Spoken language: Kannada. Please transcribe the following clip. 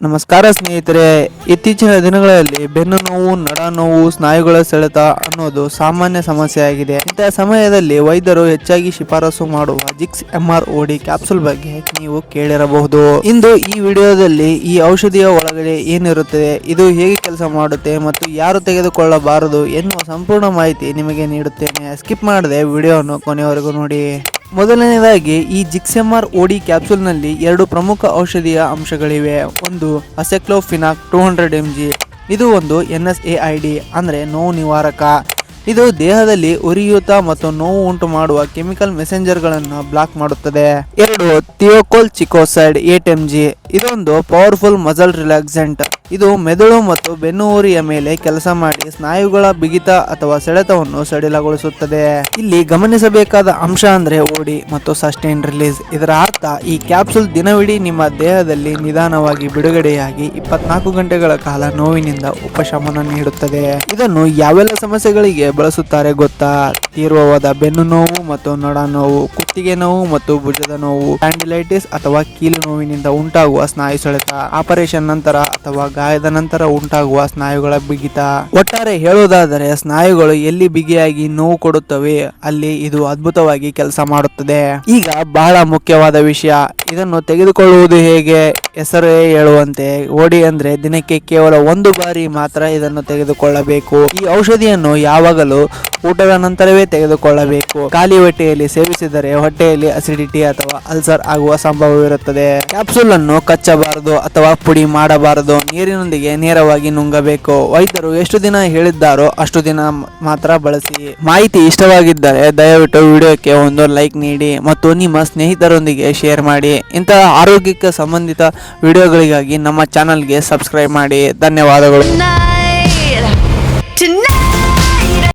ನಮಸ್ಕಾರ ಸ್ನೇಹಿತರೆ, ಇತ್ತೀಚಿನ ದಿನಗಳಲ್ಲಿ ಬೆನ್ನು ನೋವು, ನಡ ನೋವು, ಸ್ನಾಯುಗಳ ಸೆಳೆತ ಅನ್ನೋದು ಸಾಮಾನ್ಯ ಸಮಸ್ಯೆಯಾಗಿದೆ. ಇಂತಹ ಸಮಯದಲ್ಲಿ ವೈದ್ಯರು ಹೆಚ್ಚಾಗಿ ಶಿಫಾರಸು ಮಾಡುವ ಜಿಕ್ಸ್ MROD ಕ್ಯಾಪ್ಸೂಲ್ ಬಗ್ಗೆ ನೀವು ಕೇಳಿರಬಹುದು. ಇಂದು ಈ ವಿಡಿಯೋದಲ್ಲಿ ಈ ಔಷಧಿಯ ಒಳಗಡೆ ಏನಿರುತ್ತದೆ, ಇದು ಹೇಗೆ ಕೆಲಸ ಮಾಡುತ್ತೆ ಮತ್ತು ಯಾರು ತೆಗೆದುಕೊಳ್ಳಬಾರದು ಎನ್ನುವ ಸಂಪೂರ್ಣ ಮಾಹಿತಿ ನಿಮಗೆ ನೀಡುತ್ತೇನೆ. ಸ್ಕಿಪ್ ಮಾಡದೆ ವಿಡಿಯೋವನ್ನು ಕೊನೆಯವರೆಗೂ ನೋಡಿ. ಮೊದಲನೇದಾಗಿ ಈ ಜಿಕ್ಸ್ MROD ಕ್ಯಾಪ್ಸೂಲ್ನಲ್ಲಿ ಎರಡು ಪ್ರಮುಖ ಔಷಧೀಯ ಅಂಶಗಳಿವೆ. ಒಂದು ಅಸೆಕ್ಲೋಫಿನಾಕ್ 200 mg. ಇದು ಒಂದು NSAID ಅಂದ್ರೆ ನೋವು ನಿವಾರಕ. ಇದು ದೇಹದಲ್ಲಿ ಉರಿಯೂತ ಮತ್ತು ನೋವು ಉಂಟು ಮಾಡುವ ಕೆಮಿಕಲ್ ಮೆಸೆಂಜರ್ಗಳನ್ನು ಬ್ಲಾಕ್ ಮಾಡುತ್ತದೆ. ಎರಡು ಥಿಯೋಕೋಲ್ಚಿಕೋಸೈಡ್ 8 mg. ಇದೊಂದು ಪವರ್ಫುಲ್ ಮಸಲ್ ರಿಲ್ಯಾಕ್ಸೆಂಟ್. ಇದು ಮೆದುಳು ಮತ್ತು ಬೆನ್ನುಹುರಿಯ ಮೇಲೆ ಕೆಲಸ ಮಾಡಿ ಸ್ನಾಯುಗಳ ಬಿಗಿತ ಅಥವಾ ಸೆಳೆತವನ್ನು ಸಡಿಲಗೊಳಿಸುತ್ತದೆ. ಇಲ್ಲಿ ಗಮನಿಸಬೇಕಾದ ಅಂಶ ಅಂದ್ರೆ ಓಡಿ ಮತ್ತು ಸಸ್ಟೈನ್ ರಿಲೀಸ್. ಇದರ ಅರ್ಥ ಈ ಕ್ಯಾಪ್ಸೂಲ್ ದಿನವಿಡೀ ನಿಮ್ಮ ದೇಹದಲ್ಲಿ ನಿಧಾನವಾಗಿ ಬಿಡುಗಡೆಯಾಗಿ 24 ಗಂಟೆಗಳ ಕಾಲ ನೋವಿನಿಂದ ಉಪಶಮನ ನೀಡುತ್ತದೆ. ಇದನ್ನು ಯಾವೆಲ್ಲ ಸಮಸ್ಯೆಗಳಿಗೆ ಬಳಸುತ್ತಾರೆ ಗೊತ್ತಾ? ತೀವ್ರವಾದ ಬೆನ್ನು ನೋವು ಮತ್ತು ನಡ ನೋವು, ಕುತ್ತಿಗೆ ನೋವು ಮತ್ತು ಭುಜದ ನೋವು, ಸ್ಪಾಂಡಿಲೈಟಿಸ್ ಅಥವಾ ಕೀಲು ನೋವಿನಿಂದ ಉಂಟಾಗುವ ಸ್ನಾಯು ಸೆಳೆತ, ಆಪರೇಷನ್ ನಂತರ ಅಥವಾ ಗಾಯದ ನಂತರ ಉಂಟಾಗುವ ಸ್ನಾಯುಗಳ ಬಿಗಿತ. ಒಟ್ಟಾರೆ ಹೇಳುವುದಾದರೆ ಸ್ನಾಯುಗಳು ಎಲ್ಲಿ ಬಿಗಿಯಾಗಿ ನೋವು ಕೊಡುತ್ತವೆ ಅಲ್ಲಿ ಇದು ಅದ್ಭುತವಾಗಿ ಕೆಲಸ ಮಾಡುತ್ತದೆ. ಈಗ ಬಹಳ ಮುಖ್ಯವಾದ ವಿಷಯ, ಇದನ್ನು ತೆಗೆದುಕೊಳ್ಳುವುದು ಹೇಗೆ? ಹೆಸರೇ ಹೇಳುವಂತೆ ಓಡಿ ಅಂದ್ರೆ ದಿನಕ್ಕೆ ಕೇವಲ 1 ಬಾರಿ ಮಾತ್ರ ಇದನ್ನು ತೆಗೆದುಕೊಳ್ಳಬೇಕು. ಈ ಔಷಧಿಯನ್ನು ಯಾವಾಗಲೂ ಊಟದ ನಂತರವೇ ತೆಗೆದುಕೊಳ್ಳಬೇಕು. ಖಾಲಿ ಹೊಟ್ಟೆಯಲ್ಲಿ ಸೇವಿಸಿದರೆ ಹೊಟ್ಟೆಯಲ್ಲಿ ಅಸಿಡಿಟಿ ಅಥವಾ ಅಲ್ಸರ್ ಆಗುವ ಸಂಭವವಿರುತ್ತದೆ. ಕ್ಯಾಪ್ಸೂಲ್ ಅನ್ನು ಕಚ್ಚಬಾರದು ಅಥವಾ ಪುಡಿ ಮಾಡಬಾರದು. ನೀರಿನೊಂದಿಗೆ ನೇರವಾಗಿ ನುಂಗಬೇಕು. ವೈದ್ಯರು ಎಷ್ಟು ದಿನ ಹೇಳಿದ್ದಾರೋ ಅಷ್ಟು ದಿನ ಮಾತ್ರ ಬಳಸಿ. ಮಾಹಿತಿ ಇಷ್ಟವಾಗಿದ್ದರೆ ದಯವಿಟ್ಟು ವಿಡಿಯೋಕ್ಕೆ ಒಂದು ಲೈಕ್ ನೀಡಿ ಮತ್ತು ನಿಮ್ಮ ಸ್ನೇಹಿತರೊಂದಿಗೆ ಶೇರ್ ಮಾಡಿ. ಇಂತಹ ಆರೋಗ್ಯಕ್ಕೆ ಸಂಬಂಧಿತ ವಿಡಿಯೋಗಳಿಗಾಗಿ ನಮ್ಮ ಚಾನಲ್ಗೆ ಸಬ್ಸ್ಕ್ರೈಬ್ ಮಾಡಿ. ಧನ್ಯವಾದಗಳು.